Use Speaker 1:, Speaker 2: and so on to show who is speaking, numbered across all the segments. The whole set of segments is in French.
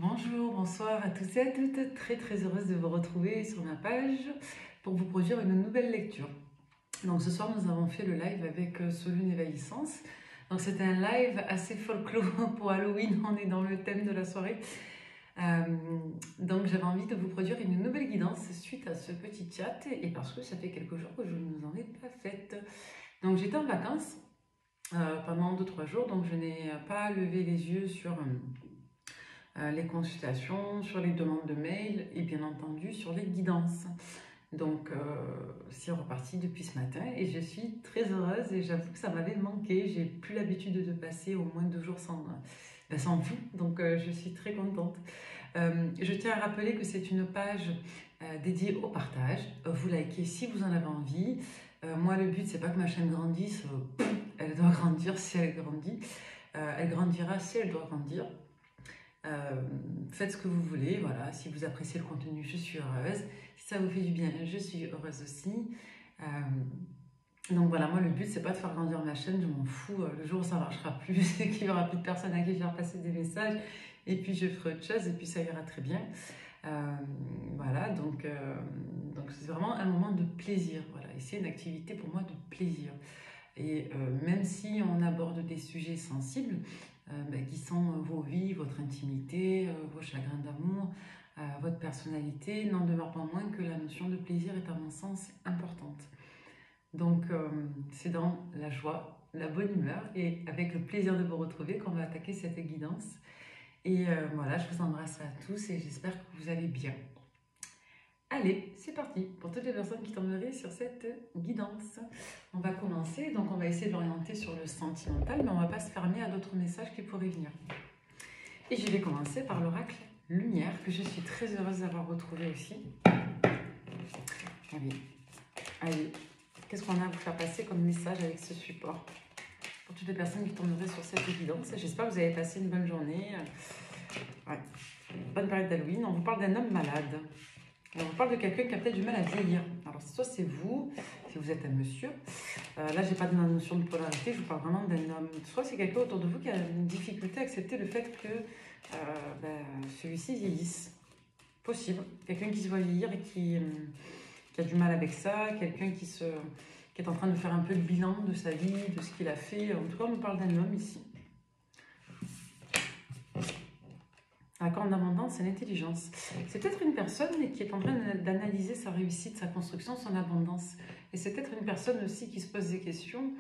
Speaker 1: Bonjour, bonsoir à tous et à toutes. Très heureuse de vous retrouver sur ma page pour vous produire une nouvelle lecture. Donc ce soir nous avons fait le live avec Solune Évaillissance. Donc c'était un live assez folklore pour Halloween, on est dans le thème de la soirée. Donc j'avais envie de vous produire une nouvelle guidance suite à ce petit chat et parce que ça fait quelques jours que je ne vous en ai pas faite. Donc j'étais en vacances pendant 2-3 jours, donc je n'ai pas levé les yeux sur les consultations, sur les demandes de mail et bien entendu sur les guidances. Donc c'est reparti depuis ce matin et je suis très heureuse et j'avoue que ça m'avait manqué. J'ai plus l'habitude de passer au moins 2 jours sans vous, donc je suis très contente. Je tiens à rappeler que c'est une page dédiée au partage. Vous likez si vous en avez envie. Moi le but c'est pas que ma chaîne grandisse, elle doit grandir si elle grandit. Elle grandira si elle doit grandir. Faites ce que vous voulez, voilà. Si vous appréciez le contenu, je suis heureuse. Si ça vous fait du bien, je suis heureuse aussi. Donc voilà, moi le but c'est pas de faire grandir ma chaîne, je m'en fous. Le jour où ça marchera plus, c'est qu'il y aura plus de personnes à qui faire passer des messages, et puis je ferai autre chose, et puis ça ira très bien. Voilà, donc c'est vraiment un moment de plaisir. Voilà, et c'est une activité pour moi de plaisir. Et même si on aborde des sujets sensibles, qui sont vos vies, votre intimité, vos chagrins d'amour, votre personnalité, n'en demeure pas moins que la notion de plaisir est à mon sens importante. Donc c'est dans la joie, la bonne humeur et avec le plaisir de vous retrouver qu'on va attaquer cette guidance. Et voilà, je vous embrasse à tous et j'espère que vous allez bien. Allez, c'est parti pour toutes les personnes qui tomberaient sur cette guidance. On va commencer, donc on va essayer de l'orienter sur le sentimental, mais on ne va pas se fermer à d'autres messages qui pourraient venir. Et je vais commencer par l'oracle Lumière, que je suis très heureuse d'avoir retrouvé aussi. Allez, qu'est-ce qu'on a à vous faire passer comme message avec ce support pour toutes les personnes qui tomberaient sur cette guidance? J'espère que vous avez passé une bonne journée. Ouais. Bonne période d'Halloween. On vous parle d'un homme malade. On vous parle de quelqu'un qui a peut-être du mal à vieillir. Alors, soit c'est vous, si vous êtes un monsieur. Là, je n'ai pas de notion de polarité, je vous parle vraiment d'un homme. Soit c'est quelqu'un autour de vous qui a une difficulté à accepter le fait que celui-ci vieillisse. Possible. Quelqu'un qui se voit vieillir et qui a du mal avec ça. Quelqu'un qui est en train de faire un peu le bilan de sa vie, de ce qu'il a fait. En tout cas, on nous parle d'un homme ici. La corne d'abondance, c'est l'intelligence. C'est peut-être une personne qui est en train d'analyser sa réussite, sa construction, son abondance. Et c'est peut-être une personne aussi qui se pose des questions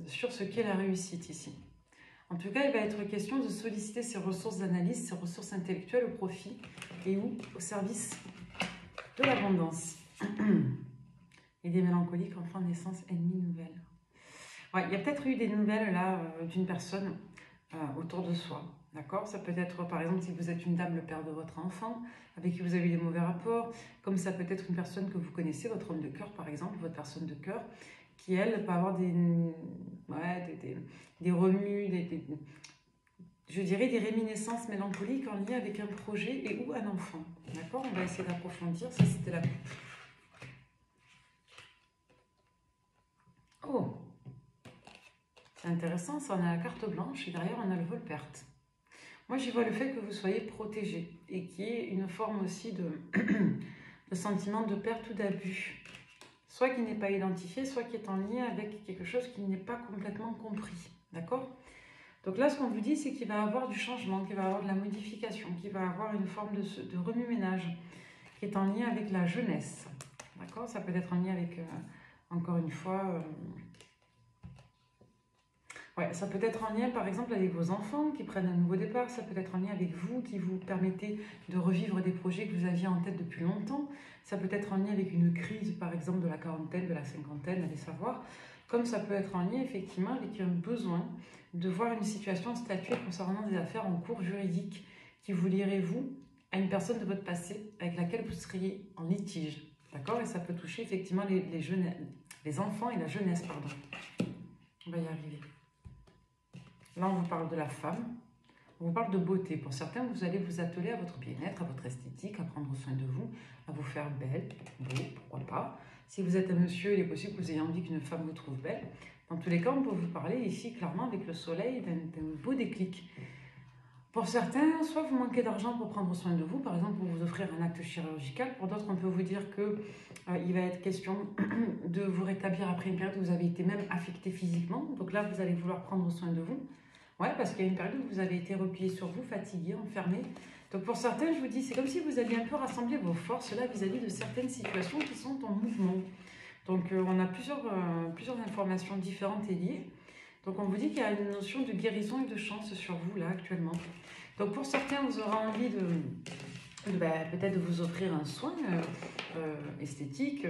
Speaker 1: sur ce qu'est la réussite ici. En tout cas, il va être question de solliciter ses ressources d'analyse, ses ressources intellectuelles au profit et ou au service de l'abondance. Et des mélancoliques, enfants, naissance, ennemis, nouvelles. Ouais, il y a peut-être eu des nouvelles là d'une personne autour de soi. D'accord? Ça peut être, par exemple, si vous êtes une dame, le père de votre enfant, avec qui vous avez eu des mauvais rapports, comme ça peut être une personne que vous connaissez, votre homme de cœur, par exemple, votre personne de cœur, qui, elle, peut avoir des remues, je dirais des réminiscences mélancoliques en lien avec un projet et ou un enfant. D'accord? On va essayer d'approfondir, ça c'était la coupe. Oh! C'est intéressant, ça on a la carte blanche et derrière on a le vol-perte. Moi, j'y vois le fait que vous soyez protégé et qu'il y ait une forme aussi de sentiment de perte ou d'abus. Soit qui n'est pas identifié, soit qui est en lien avec quelque chose qui n'est pas complètement compris. D'accord? Donc là, ce qu'on vous dit, c'est qu'il va y avoir du changement, qu'il va y avoir de la modification, qu'il va y avoir une forme de remue-ménage qui est en lien avec la jeunesse. D'accord? Ça peut être en lien avec, encore une fois... Ouais, ça peut être en lien par exemple avec vos enfants qui prennent un nouveau départ, ça peut être en lien avec vous qui vous permettez de revivre des projets que vous aviez en tête depuis longtemps, ça peut être en lien avec une crise par exemple de la quarantaine, de la cinquantaine, allez savoir, comme ça peut être en lien effectivement avec un besoin de voir une situation statuée concernant des affaires en cours juridique qui vous lierez vous à une personne de votre passé avec laquelle vous seriez en litige, d'accord? Et ça peut toucher effectivement les enfants et la jeunesse, pardon. On va y arriver. Là, on vous parle de la femme, on vous parle de beauté. Pour certains, vous allez vous atteler à votre bien-être, à votre esthétique, à prendre soin de vous, à vous faire belle, beau, pourquoi pas. Si vous êtes un monsieur, il est possible que vous ayez envie qu'une femme vous trouve belle. Dans tous les cas, on peut vous parler ici clairement avec le soleil d'un beau déclic. Pour certains, soit vous manquez d'argent pour prendre soin de vous, par exemple pour vous offrir un acte chirurgical. Pour d'autres, on peut vous dire que il va être question de vous rétablir après une période où vous avez été même affecté physiquement. Donc là, vous allez vouloir prendre soin de vous. Ouais, parce qu'il y a une période où vous avez été replié sur vous, fatigué, enfermé. Donc pour certains, je vous dis, c'est comme si vous aviez un peu rassemblé vos forces là vis-à-vis de certaines situations qui sont en mouvement. Donc on a plusieurs informations différentes et liées. Donc on vous dit qu'il y a une notion de guérison et de chance sur vous là actuellement. Donc pour certains, vous aurez envie peut-être de vous offrir un soin esthétique.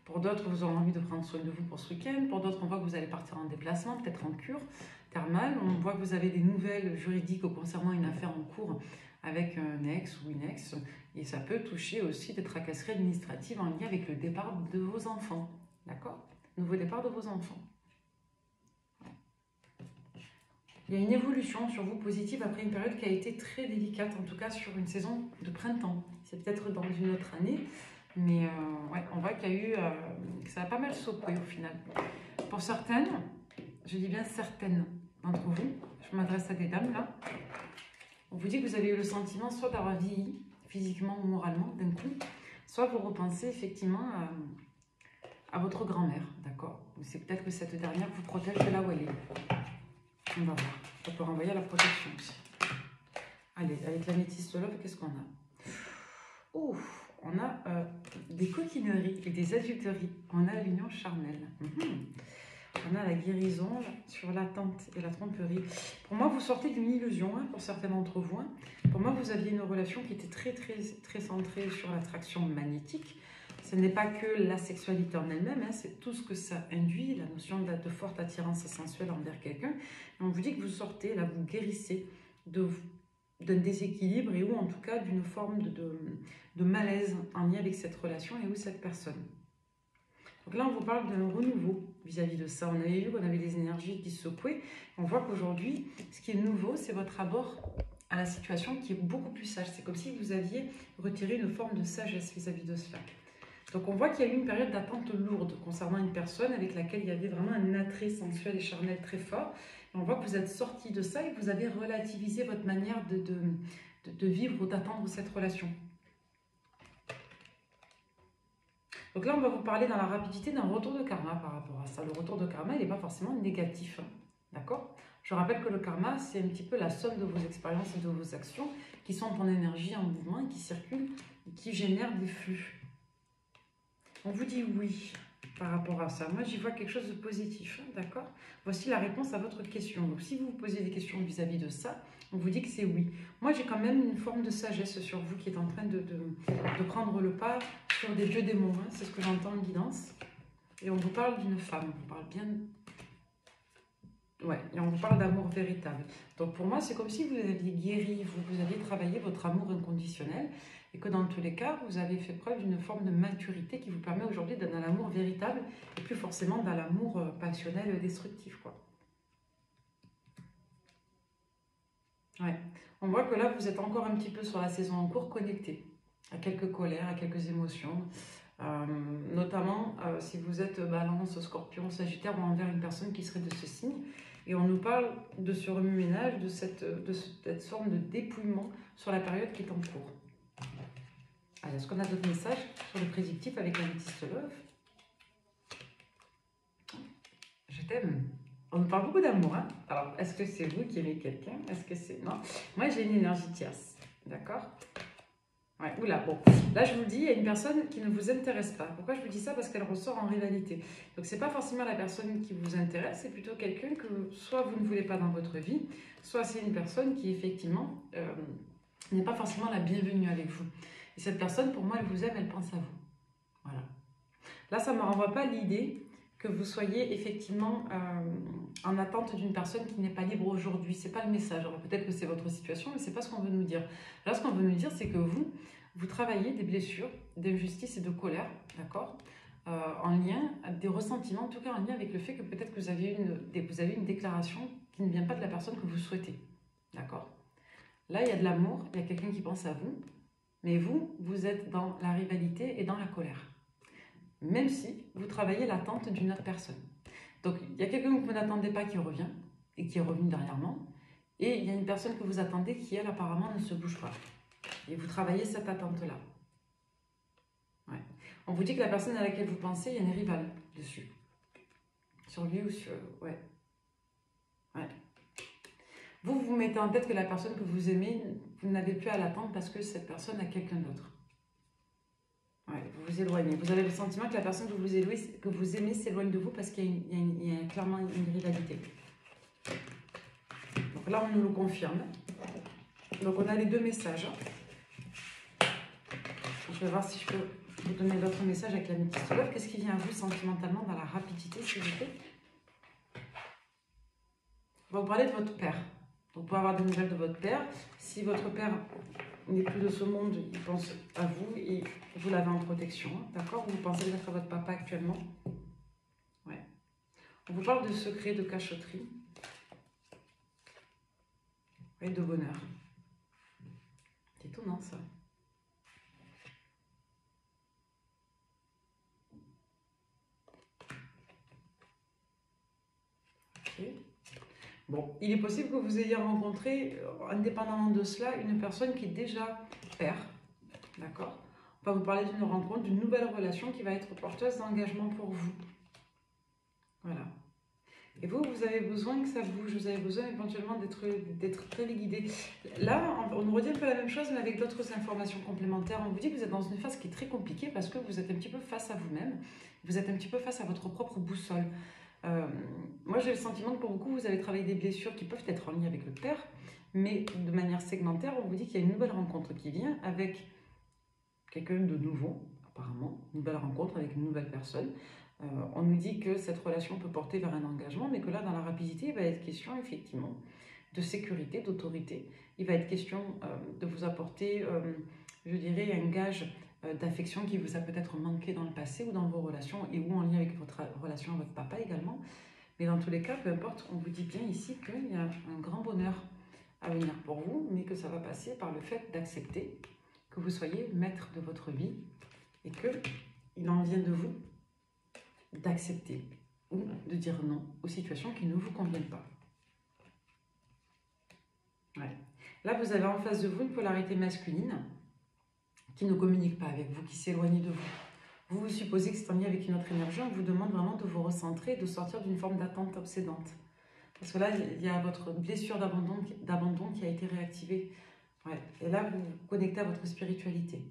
Speaker 1: Pour d'autres, vous aurez envie de prendre soin de vous pour ce week-end. Pour d'autres, on voit que vous allez partir en déplacement, peut-être en cure thermale. On voit que vous avez des nouvelles juridiques concernant une affaire en cours avec un ex ou une ex. Et ça peut toucher aussi des tracasseries administratives en lien avec le départ de vos enfants. D'accord? Nouveau départ de vos enfants. Il y a une évolution sur vous positive après une période qui a été très délicate, en tout cas sur une saison de printemps. C'est peut-être dans une autre année, mais ouais, on voit qu'il y a eu, que ça a pas mal secoué au final. Pour certaines, je dis bien certaines d'entre vous, je m'adresse à des dames là, on vous dit que vous avez eu le sentiment soit d'avoir vieilli physiquement ou moralement d'un coup, soit vous repensez effectivement à votre grand-mère, d'accord? C'est peut-être que cette dernière vous protège de là où elle est. On va voir. Ça peut renvoyer à la protection aussi. Allez, avec la métisse love, qu'est-ce qu'on a? Ouf, on a des coquineries et des adulteries. On a l'union charnelle. On a la guérison sur l'attente et la tromperie. Pour moi, vous sortez d'une illusion, hein, pour certains d'entre vous. Hein. Pour moi, vous aviez une relation qui était très centrée sur l'attraction magnétique. Ce n'est pas que la sexualité en elle-même, hein, c'est tout ce que ça induit, la notion de forte attirance sensuelle envers quelqu'un. On vous dit que vous sortez, là, vous guérissez d'un déséquilibre et ou en tout cas d'une forme de malaise en lien avec cette relation et ou cette personne. Donc là, on vous parle d'un renouveau vis-à-vis de ça. On avait vu qu'on avait des énergies qui secouaient. On voit qu'aujourd'hui, ce qui est nouveau, c'est votre rapport à la situation qui est beaucoup plus sage. C'est comme si vous aviez retiré une forme de sagesse vis-à-vis de cela. Donc on voit qu'il y a eu une période d'attente lourde concernant une personne avec laquelle il y avait vraiment un attrait sensuel et charnel très fort. Et on voit que vous êtes sorti de ça et que vous avez relativisé votre manière de vivre ou d'attendre cette relation. Donc là, on va vous parler dans la rapidité d'un retour de karma par rapport à ça. Le retour de karma, il n'est pas forcément négatif, hein, d'accord? Je rappelle que le karma, c'est un petit peu la somme de vos expériences et de vos actions qui sont en énergie, en mouvement, qui circulent, qui génèrent des flux. On vous dit oui par rapport à ça. Moi, j'y vois quelque chose de positif, hein, d'accord? Voici la réponse à votre question. Donc, si vous vous posez des questions vis-à-vis de ça, on vous dit que c'est oui. Moi, j'ai quand même une forme de sagesse sur vous qui est en train de prendre le pas sur des dieux démons. Hein, c'est ce que j'entends en guidance. Et on vous parle d'une femme. On vous parle bien... Ouais, et on vous parle d'amour véritable. Donc, pour moi, c'est comme si vous aviez guéri, vous aviez travaillé votre amour inconditionnel. Et que dans tous les cas, vous avez fait preuve d'une forme de maturité qui vous permet aujourd'hui d'être dans l'amour véritable et plus forcément dans l'amour passionnel destructif, quoi. Ouais. On voit que là, vous êtes encore un petit peu sur la saison en cours connecté à quelques colères, à quelques émotions. Notamment si vous êtes balance, scorpion, sagittaire ou envers une personne qui serait de ce signe. Et on nous parle de ce remue-ménage, de cette forme de dépouillement sur la période qui est en cours. Alors, est-ce qu'on a d'autres messages sur le prédictif avec la métisse love? Je t'aime. On nous parle beaucoup d'amour. Hein, alors, est-ce que c'est vous qui aimez quelqu'un? Est-ce que c'est... Non. Moi, j'ai une énergie tierce. D'accord? Ouais, oula, bon. Là, je vous le dis, il y a une personne qui ne vous intéresse pas. Pourquoi je vous dis ça? Parce qu'elle ressort en rivalité. Donc, ce n'est pas forcément la personne qui vous intéresse, c'est plutôt quelqu'un que soit vous ne voulez pas dans votre vie, soit c'est une personne qui, effectivement, n'est pas forcément la bienvenue avec vous. Et cette personne, pour moi, elle vous aime, elle pense à vous. Voilà. Là, ça ne me renvoie pas l'idée que vous soyez effectivement en attente d'une personne qui n'est pas libre aujourd'hui. Ce n'est pas le message. Alors peut-être que c'est votre situation, mais ce n'est pas ce qu'on veut nous dire. Là, ce qu'on veut nous dire, c'est que vous travaillez des blessures, d'injustice et de colère, d'accord, en lien, des ressentiments, en tout cas en lien avec le fait que peut-être que vous avez une déclaration qui ne vient pas de la personne que vous souhaitez. D'accord? Là, il y a de l'amour, il y a quelqu'un qui pense à vous. Mais vous êtes dans la rivalité et dans la colère. Même si vous travaillez l'attente d'une autre personne. Donc, il y a quelqu'un que vous n'attendez pas qui revient, et qui est revenu dernièrement. Et il y a une personne que vous attendez qui, elle, apparemment, ne se bouge pas. Et vous travaillez cette attente-là. Ouais. On vous dit que la personne à laquelle vous pensez, il y a une rivale dessus. Sur lui ou sur... Ouais. Ouais. Vous vous mettez en tête que la personne que vous aimez, vous n'avez plus à l'attendre parce que cette personne a quelqu'un d'autre. Ouais, vous vous éloignez. Vous avez le sentiment que la personne que vous aimez s'éloigne de vous parce qu'il y a clairement une rivalité. Donc là, on nous le confirme. Donc on a les deux messages. Je vais voir si je peux vous donner d'autres messages avec la métistologue. Qu'est-ce qui vient à vous sentimentalement dans la rapidité, s'il vous plaît? On va vous parler de votre père. Donc, pour avoir des nouvelles de votre père, si votre père n'est plus de ce monde, il pense à vous et vous l'avez en protection, d'accord? Vous pensez peut-être à votre papa actuellement. Ouais. On vous parle de secrets, de cachotterie et de bonheur. C'est étonnant, ça. Ok. Bon, il est possible que vous ayez rencontré, indépendamment de cela, une personne qui est déjà père, d'accord? On va vous parler d'une rencontre, d'une nouvelle relation qui va être porteuse d'engagement pour vous. Voilà. Et vous, vous avez besoin que ça bouge, vous avez besoin éventuellement d'être très guidé. Là, on nous redit un peu la même chose, mais avec d'autres informations complémentaires. On vous dit que vous êtes dans une phase qui est très compliquée parce que vous êtes un petit peu face à vous-même, vous êtes un petit peu face à votre propre boussole. Moi, j'ai le sentiment que pour beaucoup, vous avez travaillé des blessures qui peuvent être en lien avec le père, mais de manière segmentaire, on vous dit qu'il y a une nouvelle rencontre qui vient avec quelqu'un de nouveau, apparemment, une nouvelle rencontre avec une nouvelle personne. On nous dit que cette relation peut porter vers un engagement, mais que là, dans la rapidité, il va être question, effectivement, de sécurité, d'autorité. Il va être question de vous apporter, je dirais, un gage d'affection qui vous a peut-être manqué dans le passé ou dans vos relations, et ou en lien avec votre relation avec votre papa également. Mais dans tous les cas, peu importe, on vous dit bien ici qu'il y a un grand bonheur à venir pour vous, mais que ça va passer par le fait d'accepter que vous soyez maître de votre vie et qu'il en vient de vous d'accepter ou de dire non aux situations qui ne vous conviennent pas. Ouais. Là, vous avez en face de vous une polarité masculine qui ne communique pas avec vous, qui s'éloigne de vous. Vous supposez que c'est en lien avec une autre énergie, on vous demande vraiment de vous recentrer, de sortir d'une forme d'attente obsédante. Parce que là, il y a votre blessure d'abandon qui a été réactivée. Ouais. Et là, vous vous connectez à votre spiritualité.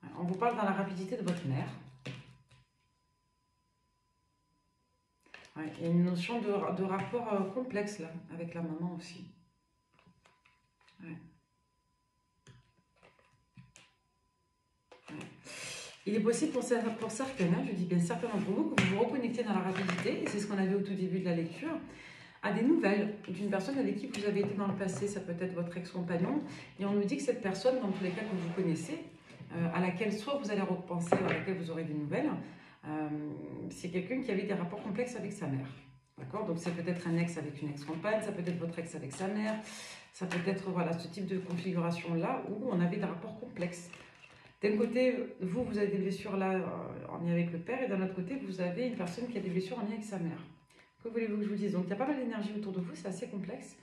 Speaker 1: Ouais. On vous parle dans la rapidité de votre mère. Ouais. Il y a une notion de rapport complexe là, avec la maman aussi. Ouais. Il est possible pour certains, je dis bien certains d'entre vous, que vous vous reconnectez dans la rapidité, et c'est ce qu'on avait au tout début de la lecture, à des nouvelles d'une personne avec qui vous avez été dans le passé, ça peut être votre ex-compagnon, et on nous dit que cette personne, dans tous les cas que vous connaissez, à laquelle soit vous allez repenser, ou à laquelle vous aurez des nouvelles, c'est quelqu'un qui avait des rapports complexes avec sa mère. D'accord? Donc ça peut être un ex avec une ex-compagne, ça peut être votre ex avec sa mère, ça peut être voilà, ce type de configuration-là où on avait des rapports complexes. D'un côté, vous avez des blessures là en lien avec le père, et d'un autre côté, vous avez une personne qui a des blessures en lien avec sa mère. Que voulez-vous que je vous dise? Donc il y a pas mal d'énergie autour de vous, c'est assez complexe.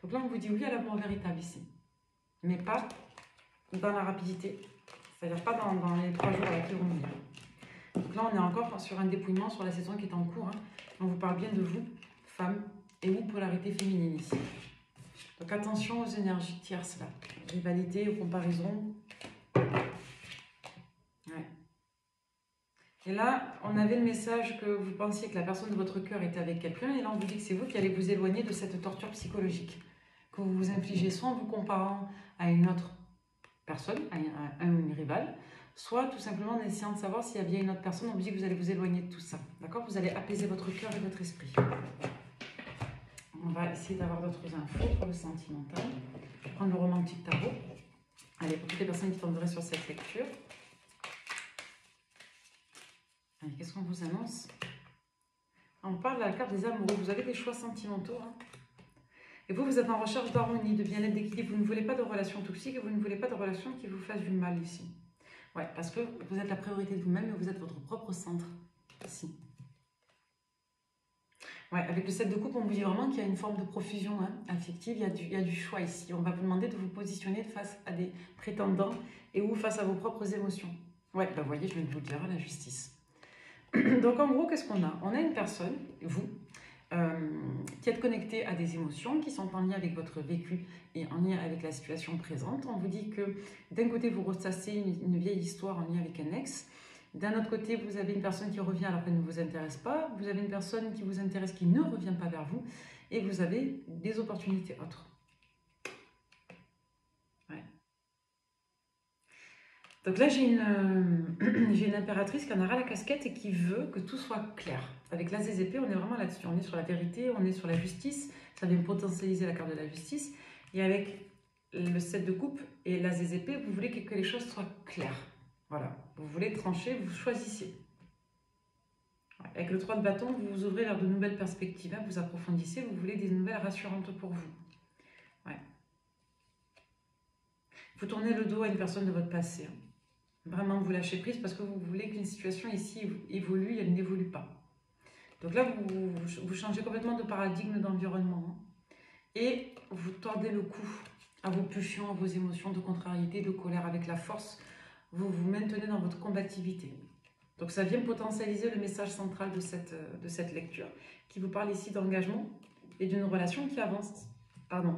Speaker 1: Donc là, on vous dit oui à l'amour véritable ici, mais pas dans la rapidité, c'est-à-dire pas dans les 3 jours à laquelle on vit. Donc là, on est encore sur un dépouillement sur la saison qui est en cours. Hein. On vous parle bien de vous, femme, et ou polarité féminine ici. Donc attention aux énergies tierces là, rivalité, aux comparaisons. Ouais. Et là, on avait le message que vous pensiez que la personne de votre cœur était avec quelqu'un, et là on vous dit que c'est vous qui allez vous éloigner de cette torture psychologique que vous vous infligez, soit en vous comparant à une autre personne, à une rivale, soit tout simplement en essayant de savoir s'il y a bien une autre personne. On vous dit que vous allez vous éloigner de tout ça, d'accord? Vous allez apaiser votre cœur et votre esprit. On va essayer d'avoir d'autres infos pour le sentimental. Je vais prendre le romantique tarot. Allez, pour toutes les personnes qui tomberaient sur cette lecture. Allez, qu'est-ce qu'on vous annonce? On parle de la carte des amoureux. Vous avez des choix sentimentaux. Hein, et vous êtes en recherche d'harmonie, de bien-être, d'équilibre. Vous ne voulez pas de relations toxiques et vous ne voulez pas de relations qui vous fassent du mal ici. Ouais, parce que vous êtes la priorité de vous-même et vous êtes votre propre centre ici. Ouais, avec le 7 de coupe, on vous dit vraiment qu'il y a une forme de profusion hein, affective, il y a du choix ici. On va vous demander de vous positionner face à des prétendants et ou face à vos propres émotions. Ouais, bah vous voyez, je viens de vous le dire, la justice. Donc en gros, qu'est-ce qu'on a? On a une personne, vous, qui êtes connecté à des émotions qui sont en lien avec votre vécu et en lien avec la situation présente. On vous dit que d'un côté, vous ressassez une vieille histoire en lien avec un ex. D'un autre côté, vous avez une personne qui revient alors qu'elle ne vous intéresse pas. Vous avez une personne qui vous intéresse qui ne revient pas vers vous. Et vous avez des opportunités autres. Ouais. Donc là, j'ai une impératrice qui en a ras la casquette et qui veut que tout soit clair. Avec l'as des épées, on est vraiment là-dessus. On est sur la vérité, on est sur la justice. Ça vient potentialiser la carte de la justice. Et avec le 7 de coupe et l'as des épées, vous voulez que les choses soient claires. Voilà, vous voulez trancher, vous choisissez. Avec le 3 de bâton, vous vous ouvrez vers de nouvelles perspectives, hein, vous approfondissez, vous voulez des nouvelles rassurantes pour vous. Ouais. Vous tournez le dos à une personne de votre passé. Hein. Vraiment, vous lâchez prise parce que vous voulez qu'une situation ici évolue et elle n'évolue pas. Donc là, vous changez complètement de paradigme d'environnement. Hein, et vous tordez le cou à vos pulsions, à vos émotions de contrariété, de colère avec la force. Vous vous maintenez dans votre combativité. Donc ça vient potentialiser le message central de cette lecture qui vous parle ici d'engagement et d'une relation qui avance. Pardon,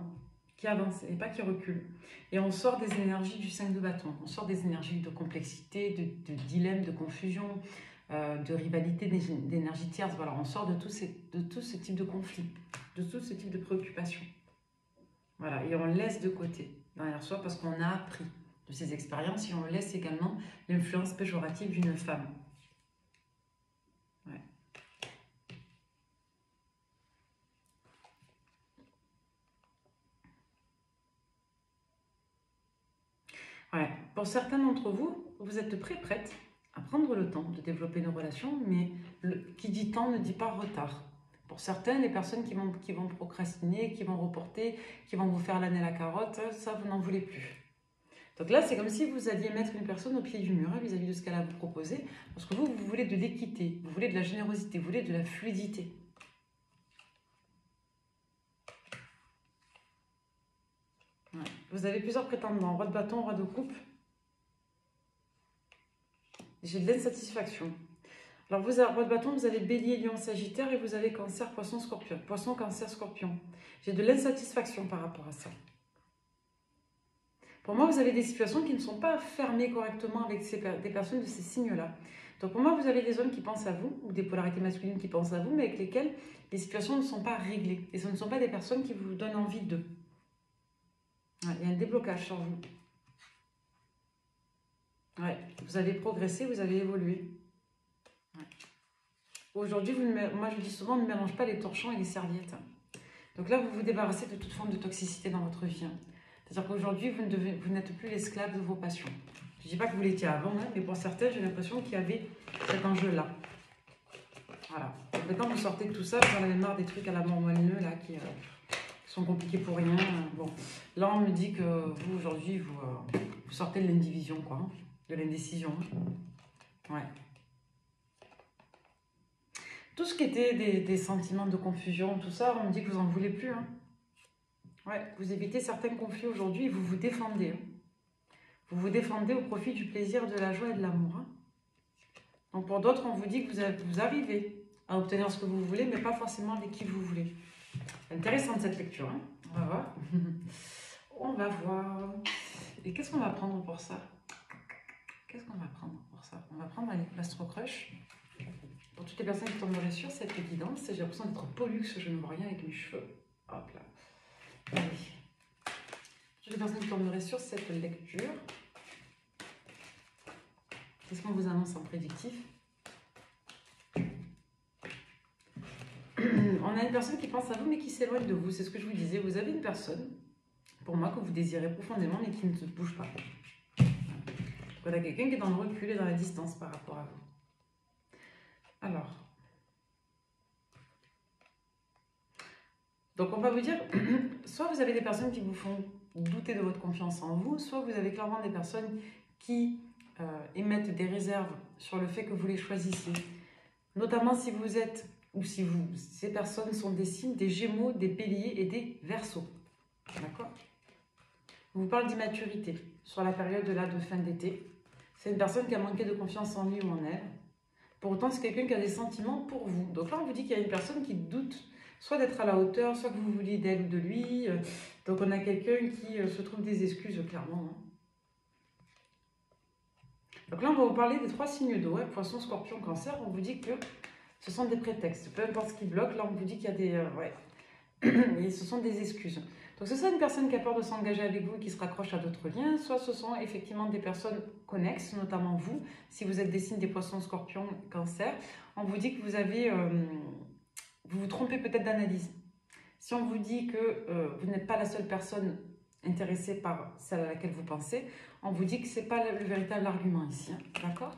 Speaker 1: qui avance et pas qui recule. Et on sort des énergies du 5 de bâton. On sort des énergies de complexité, de dilemme, de confusion, de rivalité, d'énergie tierce. Voilà, on sort de tout ce type de conflit, de tout ce type de préoccupation. Voilà, et on laisse de côté derrière soi parce qu'on a appris de ces expériences et on laisse également l'influence péjorative d'une femme. Ouais. Ouais. Pour certains d'entre vous, vous êtes prête à prendre le temps de développer une relation, mais qui dit temps ne dit pas retard. Pour certains, les personnes qui vont procrastiner, qui vont reporter, qui vont vous faire l'âne et la carotte, ça, vous n'en voulez plus. Donc là, c'est comme si vous alliez mettre une personne au pied du mur vis-à-vis de ce qu'elle a à vous proposer, parce que vous voulez de l'équité, vous voulez de la générosité, vous voulez de la fluidité. Ouais. Vous avez plusieurs prétendants, roi de bâton, roi de coupe. J'ai de l'insatisfaction. Alors, vous avez roi de bâton, vous avez bélier, lion, sagittaire et vous avez cancer, poisson, scorpion. Poisson, cancer, scorpion. J'ai de l'insatisfaction par rapport à ça. Pour moi, vous avez des situations qui ne sont pas fermées correctement avec des personnes de ces signes-là. Donc pour moi, vous avez des hommes qui pensent à vous, ou des polarités masculines qui pensent à vous, mais avec lesquelles les situations ne sont pas réglées. Et ce ne sont pas des personnes qui vous donnent envie d'eux. Ouais, il y a un déblocage sur vous. Ouais, vous avez progressé, vous avez évolué. Ouais. Aujourd'hui, moi je dis souvent, ne mélange pas les torchons et les serviettes. Donc là, vous vous débarrassez de toute forme de toxicité dans votre vie. Hein. C'est-à-dire qu'aujourd'hui, vous n'êtes plus l'esclave de vos passions. Je ne dis pas que vous l'étiez avant, hein, mais pour certains, j'ai l'impression qu'il y avait cet enjeu-là. Voilà. Maintenant, vous sortez de tout ça, vous en avez marre des trucs à la mort moelleux, là, qui sont compliqués pour rien. Bon. Là, on me dit que vous, aujourd'hui, vous sortez de l'indivision, quoi, hein, de l'indécision. Ouais. Tout ce qui était des sentiments de confusion, tout ça, on me dit que vous n'en voulez plus. Hein. Ouais, vous évitez certains conflits aujourd'hui et vous vous défendez. Hein. Vous vous défendez au profit du plaisir, de la joie et de l'amour. Hein. Donc pour d'autres, on vous dit que vous arrivez à obtenir ce que vous voulez, mais pas forcément avec qui vous voulez. Intéressante cette lecture. Hein. On va voir. On va voir. Et qu'est-ce qu'on va prendre pour ça? Qu'est-ce qu'on va prendre pour ça? On va prendre l'Astro Crush. Pour toutes les personnes qui tomberaient sur cette guidance, j'ai l'impression d'être pollux, je ne vois rien avec mes cheveux. Hop là. Allez. Toutes les personnes qui tomberaient sur cette lecture. Qu'est-ce qu'on vous annonce en prédictif? On a une personne qui pense à vous mais qui s'éloigne de vous. C'est ce que je vous disais. Vous avez une personne, pour moi, que vous désirez profondément mais qui ne se bouge pas. Voilà, quelqu'un qui est dans le recul et dans la distance par rapport à vous. Alors. Donc on va vous dire, soit vous avez des personnes qui vous font douter de votre confiance en vous, soit vous avez clairement des personnes qui émettent des réserves sur le fait que vous les choisissiez. Notamment si vous êtes ou si ces personnes sont des signes des Gémeaux, des Béliers et des Verseaux. D'accord? On vous parle d'immaturité sur la période là de fin d'été. C'est une personne qui a manqué de confiance en lui ou en elle. Pour autant, c'est quelqu'un qui a des sentiments pour vous. Donc là, on vous dit qu'il y a une personne qui doute soit d'être à la hauteur, soit que vous vouliez d'elle ou de lui. Donc on a quelqu'un qui se trouve des excuses, clairement. Donc là, on va vous parler des 3 signes d'eau, Poisson, Scorpion, Cancer. On vous dit que ce sont des prétextes. Peu importe ce qui bloque, là, on vous dit qu'il y a des... et ce sont des excuses. Donc ce soit une personne qui a peur de s'engager avec vous et qui se raccroche à d'autres liens, soit ce sont effectivement des personnes connexes, notamment vous, si vous êtes des signes des Poissons, Scorpions, Cancer. On vous dit que vous avez... vous vous trompez peut-être d'analyse. Si on vous dit que vous n'êtes pas la seule personne intéressée par celle à laquelle vous pensez, on vous dit que ce n'est pas le véritable argument ici. D'accord?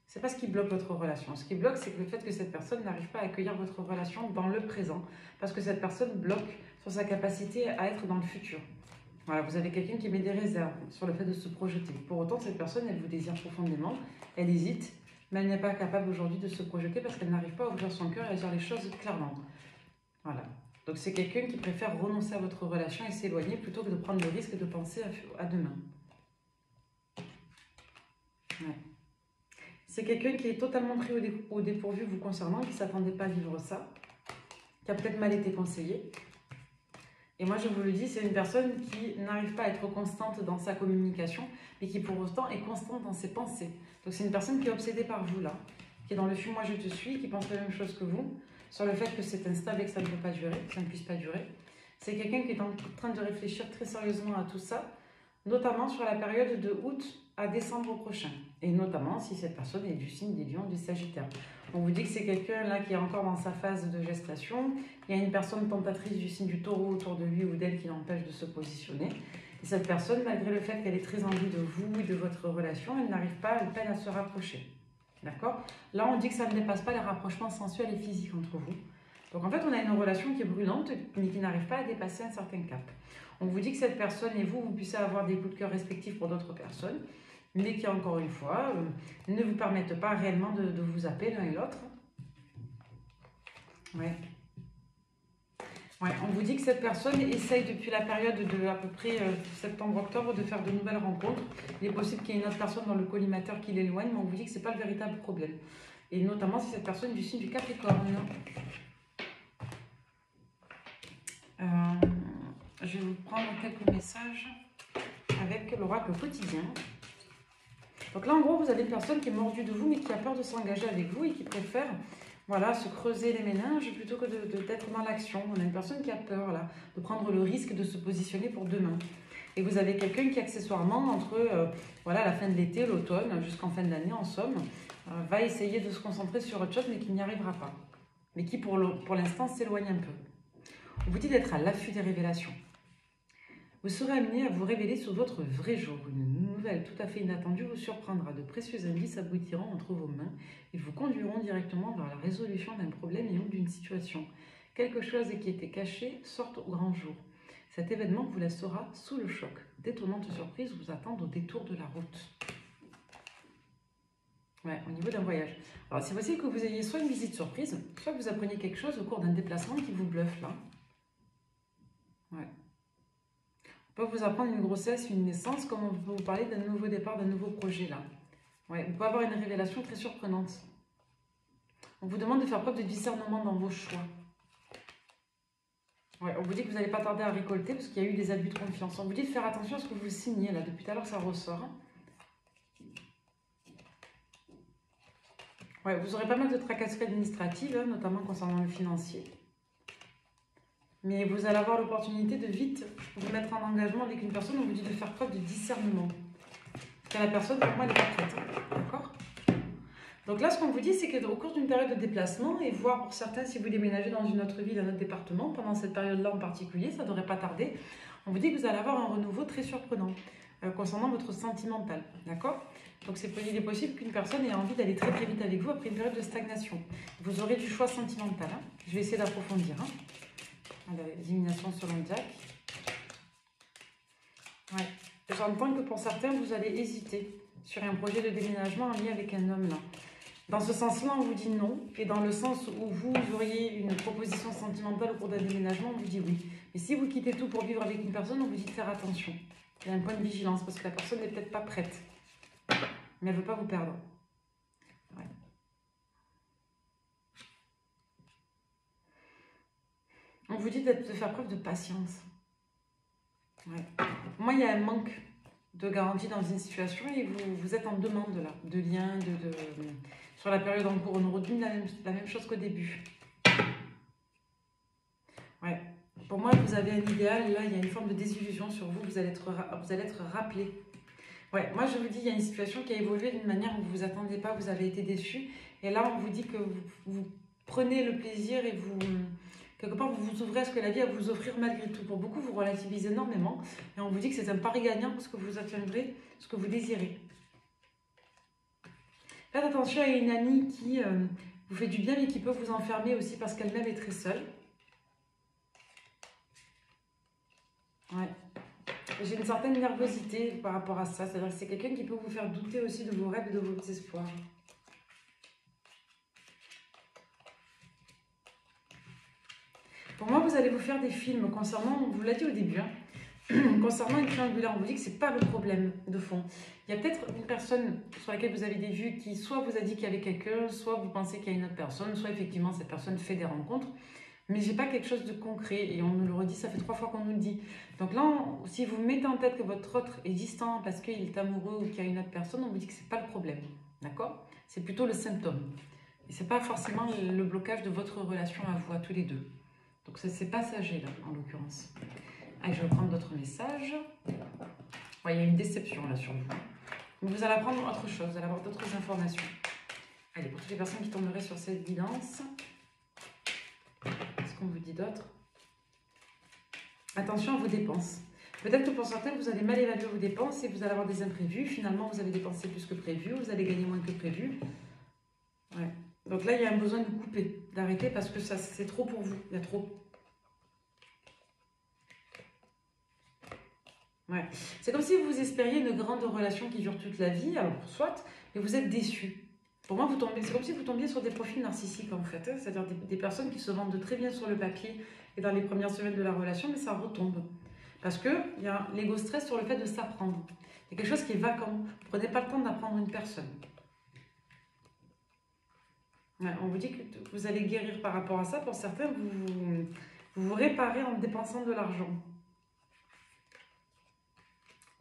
Speaker 1: Ce n'est pas ce qui bloque votre relation. Ce qui bloque, c'est le fait que cette personne n'arrive pas à accueillir votre relation dans le présent. Parce que cette personne bloque sur sa capacité à être dans le futur. Voilà, vous avez quelqu'un qui met des réserves sur le fait de se projeter. Pour autant, cette personne, elle vous désire profondément, elle hésite, mais elle n'est pas capable aujourd'hui de se projeter parce qu'elle n'arrive pas à ouvrir son cœur et à dire les choses clairement. Voilà. Donc c'est quelqu'un qui préfère renoncer à votre relation et s'éloigner plutôt que de prendre le risque de penser à demain. Ouais. C'est quelqu'un qui est totalement pris au dépourvu vous concernant, qui ne s'attendait pas à vivre ça, qui a peut-être mal été conseillé. Et moi, je vous le dis, c'est une personne qui n'arrive pas à être constante dans sa communication, mais qui pour autant est constante dans ses pensées. Donc c'est une personne qui est obsédée par vous, là, qui est dans le « fuis-moi, je te suis », qui pense la même chose que vous, sur le fait que c'est instable et que ça ne peut pas durer, que ça ne puisse pas durer. C'est quelqu'un qui est en train de réfléchir très sérieusement à tout ça, notamment sur la période de août à décembre prochain. Et notamment si cette personne est du signe des Lions, du Sagittaire. On vous dit que c'est quelqu'un là qui est encore dans sa phase de gestation. Il y a une personne tentatrice du signe du Taureau autour de lui ou d'elle qui l'empêche de se positionner. Et cette personne, malgré le fait qu'elle ait très envie de vous et de votre relation, elle n'arrive pas, elle peine à se rapprocher. D'accord? Là, on dit que ça ne dépasse pas les rapprochements sensuels et physiques entre vous. Donc en fait, on a une relation qui est brûlante, mais qui n'arrive pas à dépasser un certain cap. On vous dit que cette personne et vous, vous puissiez avoir des coups de cœur respectifs pour d'autres personnes, mais qui, encore une fois, ne vous permettent pas réellement de vous appeler l'un et l'autre. Ouais. Ouais, on vous dit que cette personne essaye depuis la période de à peu près septembre-octobre de faire de nouvelles rencontres. Il est possible qu'il y ait une autre personne dans le collimateur qui l'éloigne, mais on vous dit que ce n'est pas le véritable problème. Et notamment si cette personne est du signe du Capricorne. Je vais vous prendre quelques messages avec l'oracle quotidien. Donc là, en gros, vous avez une personne qui est mordue de vous, mais qui a peur de s'engager avec vous et qui préfère voilà, se creuser les méninges plutôt que d'être dans l'action. On a une personne qui a peur là, de prendre le risque de se positionner pour demain. Et vous avez quelqu'un qui, accessoirement, entre voilà, la fin de l'été, l'automne, jusqu'en fin d'année, en somme, va essayer de se concentrer sur autre chose, mais qui n'y arrivera pas. Mais qui, pour l'instant, s'éloigne un peu. On vous dit d'être à l'affût des révélations. Vous serez amené à vous révéler sur votre vrai jour. Une nouvelle tout à fait inattendue vous surprendra. De précieux indices aboutiront entre vos mains. Ils vous conduiront directement vers la résolution d'un problème et ou d'une situation. Quelque chose qui était caché sorte au grand jour. Cet événement vous laissera sous le choc. D'étonnantes surprises vous attendent au détour de la route. Ouais, au niveau d'un voyage. Alors, c'est possible que vous ayez soit une visite surprise, soit que vous appreniez quelque chose au cours d'un déplacement qui vous bluffe là. Ouais. On peut vous apprendre une grossesse, une naissance, comme on peut vous parler d'un nouveau départ, d'un nouveau projet là. Ouais, vous pouvez avoir une révélation très surprenante. On vous demande de faire preuve de discernement dans vos choix. Ouais, on vous dit que vous n'allez pas tarder à récolter parce qu'il y a eu des abus de confiance. On vous dit de faire attention à ce que vous signez là. Depuis tout à l'heure, ça ressort. Ouais, vous aurez pas mal de tracasseries administratives, hein, notamment concernant le financier. Mais vous allez avoir l'opportunité de vite vous mettre en engagement avec une personne. On vous dit de faire preuve de discernement. Parce que la personne, pour moi, elle n'est pas prête. D'accord? Donc là, ce qu'on vous dit, c'est qu'au cours d'une période de déplacement, et voire pour certains, si vous déménagez dans une autre ville, un autre département, pendant cette période-là en particulier, ça ne devrait pas tarder, on vous dit que vous allez avoir un renouveau très surprenant concernant votre sentimental. D'accord? Donc il est possible qu'une personne ait envie d'aller très très vite avec vous après une période de stagnation. Vous aurez du choix sentimental. Hein. Je vais essayer d'approfondir. Hein. L'élimination selon Jack. Ouais. J'entends que pour certains, vous allez hésiter sur un projet de déménagement en lien avec un homme là. Dans ce sens-là, on vous dit non. Et dans le sens où vous auriez une proposition sentimentale au cours d'un déménagement, on vous dit oui. Et si vous quittez tout pour vivre avec une personne, on vous dit de faire attention. Il y a un point de vigilance parce que la personne n'est peut-être pas prête. Mais elle ne veut pas vous perdre. Ouais. On vous dit de faire preuve de patience. Ouais. Moi, il y a un manque de garantie dans une situation et vous êtes en demande là, de lien, sur la période en cours. On redit la même chose qu'au début. Ouais. Pour moi, vous avez un idéal. Là, il y a une forme de désillusion sur vous. Vous allez être rappelé. Ouais, moi, je vous dis, il y a une situation qui a évolué d'une manière où vous ne vous attendez pas, vous avez été déçu. Et là, on vous dit que vous prenez le plaisir et quelque part, vous vous ouvrez à ce que la vie a à vous offrir malgré tout. Pour beaucoup, vous relativisez énormément. Et on vous dit que c'est un pari gagnant parce que vous atteindrez ce que vous désirez. Faites attention à une amie qui vous fait du bien mais qui peut vous enfermer aussi parce qu'elle-même est très seule. Ouais. J'ai une certaine nervosité par rapport à ça. C'est-à-dire que c'est quelqu'un qui peut vous faire douter aussi de vos rêves et de vos espoirs. Pour moi, vous allez vous faire des films concernant, on vous l'a dit au début, hein, concernant une triangulaire. On vous dit que ce n'est pas le problème de fond. Il y a peut-être une personne sur laquelle vous avez des vues qui soit vous a dit qu'il y avait quelqu'un, soit vous pensez qu'il y a une autre personne, soit effectivement cette personne fait des rencontres. Mais je n'ai pas quelque chose de concret et on nous le redit, ça fait 3 fois qu'on nous le dit. Donc là, si vous mettez en tête que votre autre est distant parce qu'il est amoureux ou qu'il y a une autre personne, on vous dit que ce n'est pas le problème. D'accord? C'est plutôt le symptôme. Et ce n'est pas forcément le blocage de votre relation à vous, à tous les deux. Donc c'est passager là, en l'occurrence. Allez, je vais prendre d'autres messages. Ouais, il y a une déception là sur vous. Mais vous allez apprendre autre chose, vous allez avoir d'autres informations. Allez, pour toutes les personnes qui tomberaient sur cette guidance, qu'est-ce qu'on vous dit d'autre? Attention à vos dépenses. Peut-être que pour certains, vous allez mal évaluer vos dépenses et vous allez avoir des imprévus. Finalement, vous avez dépensé plus que prévu, vous allez gagner moins que prévu. Ouais. Donc là, il y a un besoin de couper, d'arrêter parce que c'est trop pour vous. Il y a trop. Ouais. C'est comme si vous espériez une grande relation qui dure toute la vie, alors soit, mais vous êtes déçu. Pour moi, c'est comme si vous tombiez sur des profils narcissiques en fait, hein, c'est-à-dire des personnes qui se vendent très bien sur le papier et dans les premières semaines de la relation, mais ça retombe. Parce qu'il y a l'ego stress sur le fait de s'apprendre. Il y a quelque chose qui est vacant. Vous ne prenez pas le temps d'apprendre une personne. Ouais, on vous dit que vous allez guérir par rapport à ça. Pour certains, vous réparez en dépensant de l'argent.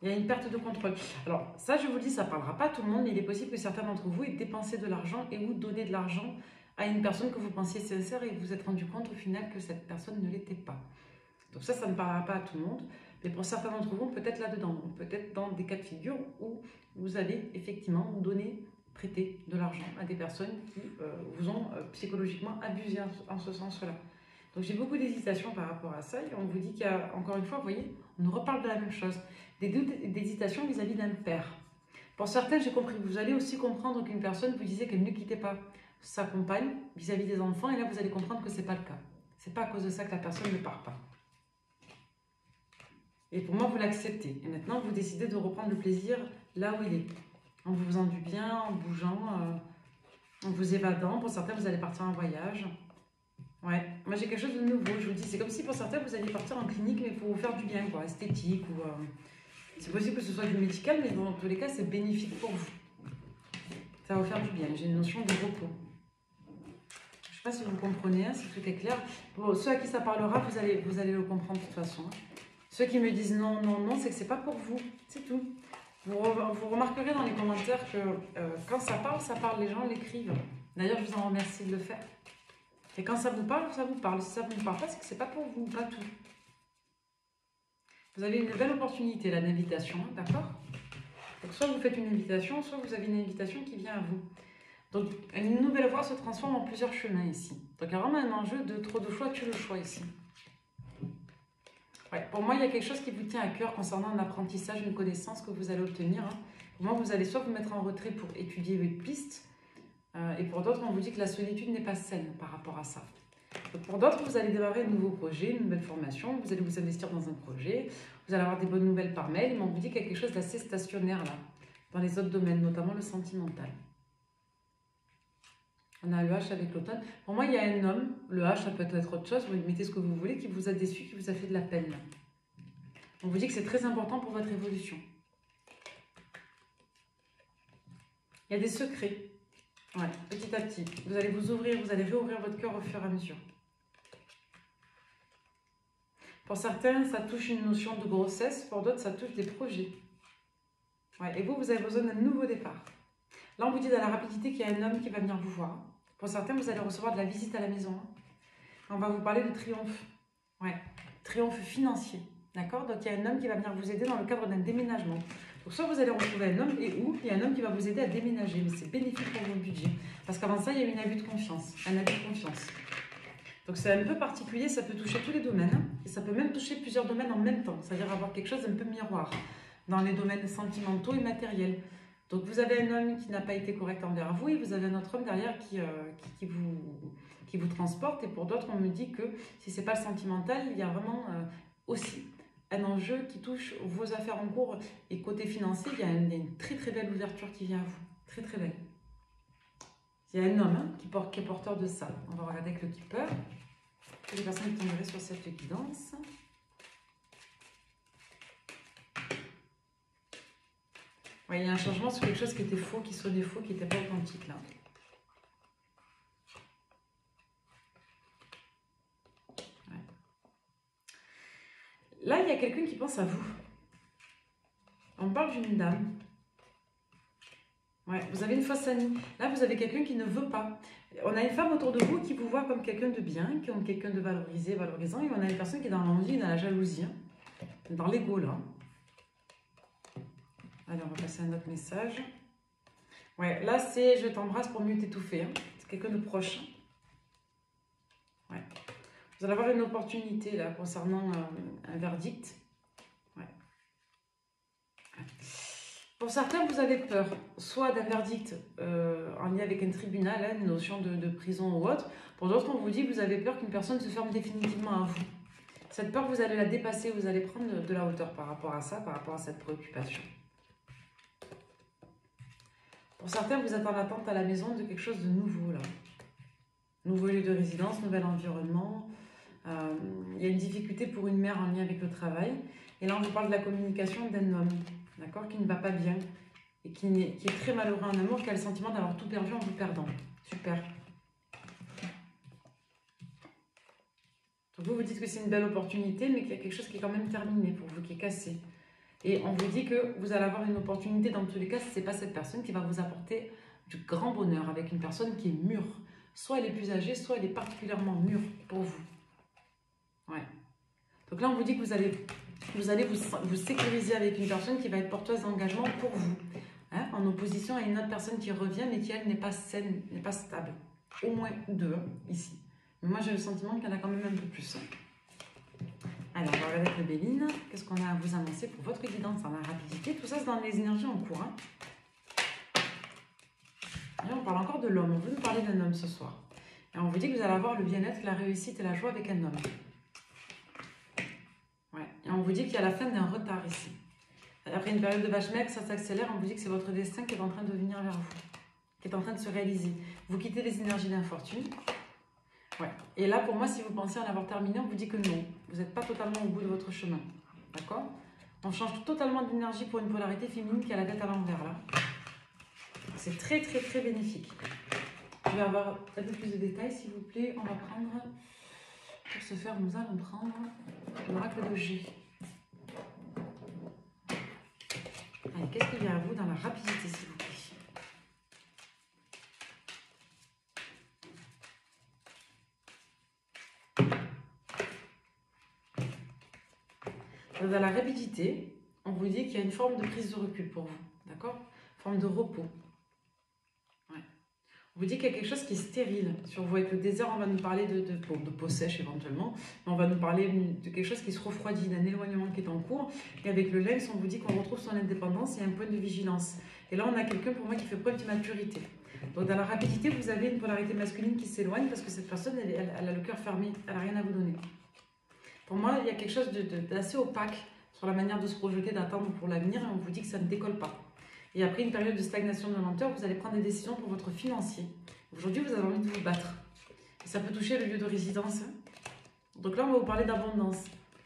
Speaker 1: Il y a une perte de contrôle. Alors, ça, je vous le dis, ça ne parlera pas à tout le monde, mais il est possible que certains d'entre vous aient dépensé de l'argent et ou donné de l'argent à une personne que vous pensiez sincère et vous vous êtes rendu compte au final que cette personne ne l'était pas. Donc ça ne parlera pas à tout le monde, mais pour certains d'entre vous, peut-être là-dedans, peut-être dans des cas de figure où vous avez effectivement donné, prêté de l'argent à des personnes qui vous ont psychologiquement abusé en ce sens-là. Donc j'ai beaucoup d'hésitation par rapport à ça et on vous dit qu'il y a, encore une fois, vous voyez, on nous reparle de la même chose. Des doutes et d'hésitation vis-à-vis d'un père. Pour certains, j'ai compris, vous allez aussi comprendre qu'une personne vous disait qu'elle ne quittait pas sa compagne vis-à-vis des enfants et là vous allez comprendre que ce n'est pas le cas. Ce n'est pas à cause de ça que la personne ne part pas. Et pour moi, vous l'acceptez. Et maintenant, vous décidez de reprendre le plaisir là où il est. En vous faisant du bien, en bougeant, en vous évadant. Pour certains, vous allez partir en voyage. Ouais, moi j'ai quelque chose de nouveau, je vous dis. C'est comme si pour certains, vous alliez partir en clinique, mais pour vous faire du bien, quoi, esthétique. Ou c'est possible que ce soit du médical, mais dans tous les cas, c'est bénéfique pour vous. Ça va vous faire du bien. J'ai une notion de repos. Je ne sais pas si vous comprenez, hein, si tout est clair. Pour ceux à qui ça parlera, vous allez le comprendre de toute façon. Ceux qui me disent non, non, non, c'est que c'est pas pour vous. C'est tout. Vous remarquerez dans les commentaires que quand ça parle, les gens l'écrivent. D'ailleurs, je vous en remercie de le faire. Et quand ça vous parle, ça vous parle. Si ça ne vous parle pas, c'est que c'est pas pour vous, pas tout. Vous avez une belle opportunité, là, d'invitation, hein, d'accord? Donc, soit vous faites une invitation, soit vous avez une invitation qui vient à vous. Donc, une nouvelle voie se transforme en plusieurs chemins ici. Donc, il y a vraiment un enjeu de trop de choix, tue le choix ici. Ouais, pour moi, il y a quelque chose qui vous tient à cœur concernant un apprentissage, une connaissance que vous allez obtenir. Hein. Pour moi, vous allez soit vous mettre en retrait pour étudier votre piste, et pour d'autres, on vous dit que la solitude n'est pas saine par rapport à ça. Donc pour d'autres, vous allez démarrer un nouveau projet, une nouvelle formation, vous allez vous investir dans un projet, vous allez avoir des bonnes nouvelles par mail, mais on vous dit qu'il y a quelque chose d'assez stationnaire là, dans les autres domaines, notamment le sentimental. On a le H avec l'automne. Pour moi, il y a un homme, le H, ça peut être autre chose, vous mettez ce que vous voulez, qui vous a déçu, qui vous a fait de la peine. On vous dit que c'est très important pour votre évolution. Il y a des secrets. Ouais, petit à petit. Vous allez vous ouvrir, vous allez réouvrir votre cœur au fur et à mesure. Pour certains, ça touche une notion de grossesse. Pour d'autres, ça touche des projets. Ouais, et vous, vous avez besoin d'un nouveau départ. Là, on vous dit dans la rapidité qu'il y a un homme qui va venir vous voir. Pour certains, vous allez recevoir de la visite à la maison. On va vous parler de triomphe. Ouais, triomphe financier. D'accord? Donc, il y a un homme qui va venir vous aider dans le cadre d'un déménagement. Donc, soit vous allez retrouver un homme et où il y a un homme qui va vous aider à déménager. Mais c'est bénéfique pour votre budget. Parce qu'avant ça, il y a eu un abus de confiance. Un abus de confiance. Donc, c'est un peu particulier. Ça peut toucher tous les domaines. Et ça peut même toucher plusieurs domaines en même temps. C'est-à-dire avoir quelque chose d'un peu miroir dans les domaines sentimentaux et matériels. Donc, vous avez un homme qui n'a pas été correct envers vous et vous avez un autre homme derrière qui vous transporte. Et pour d'autres, on me dit que si ce n'est pas le sentimental, il y a vraiment aussi un enjeu qui touche vos affaires en cours. Et côté financier, il y a une très très belle ouverture qui vient à vous. Très très belle. Il y a un homme qui est porteur de ça. On va regarder avec le keeper. Les personnes qui tomberaient sur cette guidance. Ouais, il y a un changement sur quelque chose qui était faux, qui sonnait faux, qui n'était pas authentique là. Ouais. Là, il y a quelqu'un qui pense à vous. On parle d'une dame. Ouais, vous avez une fausse amie. Là, vous avez quelqu'un qui ne veut pas. On a une femme autour de vous qui vous voit comme quelqu'un de bien, comme quelqu'un de valorisé, valorisant. Et on a une personne qui est dans l'envie, dans la jalousie, dans l'ego là. Allez, on va passer à un autre message. Ouais, là, c'est « je t'embrasse pour mieux t'étouffer ». C'est quelqu'un de proche. Ouais. Vous allez avoir une opportunité, là, concernant un verdict. Ouais. Pour certains, vous avez peur, soit d'un verdict en lien avec un tribunal, hein, une notion de prison ou autre. Pour d'autres, on vous dit que vous avez peur qu'une personne se ferme définitivement à vous. Cette peur, vous allez la dépasser, vous allez prendre de la hauteur par rapport à ça, par rapport à cette préoccupation. Pour certains, vous êtes en attente à la maison de quelque chose de nouveau, là. Nouveau lieu de résidence, nouvel environnement. Il y a une difficulté pour une mère en lien avec le travail. Et là, on vous parle de la communication d'un homme, d'accord, qui ne va pas bien et qui est très malheureux en amour, qui a le sentiment d'avoir tout perdu en vous perdant. Super. Donc vous dites que c'est une belle opportunité, mais qu'il y a quelque chose qui est quand même terminé pour vous, qui est cassé. Et on vous dit que vous allez avoir une opportunité dans tous les cas, si ce n'est pas cette personne qui va vous apporter du grand bonheur avec une personne qui est mûre. Soit elle est plus âgée, soit elle est particulièrement mûre pour vous. Ouais. Donc là, on vous dit que vous allez vous sécuriser avec une personne qui va être porteuse d'engagement pour vous. Hein, en opposition à une autre personne qui revient, mais qui, elle, n'est pas saine, n'est pas stable. Au moins deux, ici. Mais moi, j'ai le sentiment qu'il y en a quand même un peu plus. Alors, on va regarder avec le Béline. Qu'est-ce qu'on a à vous annoncer pour votre guidance dans la rapidité? Tout ça, c'est dans les énergies en cours. Hein. Et on parle encore de l'homme. On veut nous parler d'un homme ce soir. Et on vous dit que vous allez avoir le bien-être, la réussite et la joie avec un homme. Ouais. Et on vous dit qu'il y a la fin d'un retard ici. Après une période de vache maigre, ça s'accélère. On vous dit que c'est votre destin qui est en train de venir vers vous. Qui est en train de se réaliser. Vous quittez les énergies d'infortune. Ouais. Et là, pour moi, si vous pensez en avoir terminé, on vous dit que non. Vous n'êtes pas totalement au bout de votre chemin. D'accord? On change totalement d'énergie pour une polarité féminine qui a la tête à l'envers, là. C'est très, très, très bénéfique. Je vais avoir un peu plus de détails, s'il vous plaît. On va prendre, pour ce faire, nous allons prendre l'oracle de G. Allez, qu'est-ce qu'il y a à vous dans la rapidité, s'il vous plaît? Dans la rapidité, on vous dit qu'il y a une forme de prise de recul pour vous, d'accord? Forme de repos. Ouais. On vous dit qu'il y a quelque chose qui est stérile sur vous. Avec le désert, on va nous parler de peau sèche éventuellement, mais on va nous parler de quelque chose qui se refroidit, d'un éloignement qui est en cours. Et avec le lynx, on vous dit qu'on retrouve son indépendance et un point de vigilance. Et là, on a quelqu'un pour moi qui fait preuve d'immaturité. Donc dans la rapidité, vous avez une polarité masculine qui s'éloigne parce que cette personne, elle a le cœur fermé, elle n'a rien à vous donner. Pour moi, il y a quelque chose d'assez opaque sur la manière de se projeter, d'attendre pour l'avenir, et on vous dit que ça ne décolle pas. Et après une période de stagnation, de lenteur, vous allez prendre des décisions pour votre financier. Aujourd'hui, vous avez envie de vous battre. Et ça peut toucher le lieu de résidence. Donc là, on va vous parler d'abondance.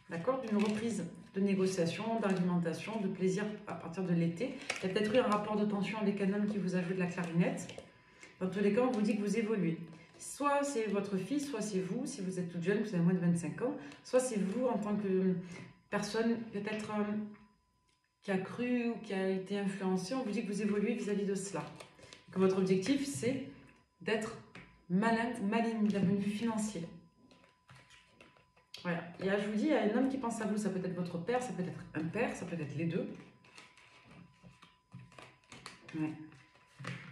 Speaker 1: D'accord? D'une reprise de négociation, d'argumentation, de plaisir à partir de l'été. Il y a peut-être eu un rapport de tension avec un homme qui vous a joué de la clarinette. Dans tous les cas, on vous dit que vous évoluez. Soit c'est votre fille, soit c'est vous, si vous êtes toute jeune, vous avez moins de 25 ans, soit c'est vous en tant que personne peut-être qui a cru ou qui a été influencée, on vous dit que vous évoluez vis-à-vis de cela. Que votre objectif, c'est d'être malin ou maligne d'un point de vue financier. Voilà. Et là, je vous dis, il y a un homme qui pense à vous, ça peut être votre père, ça peut être un père, ça peut être les deux. Ouais.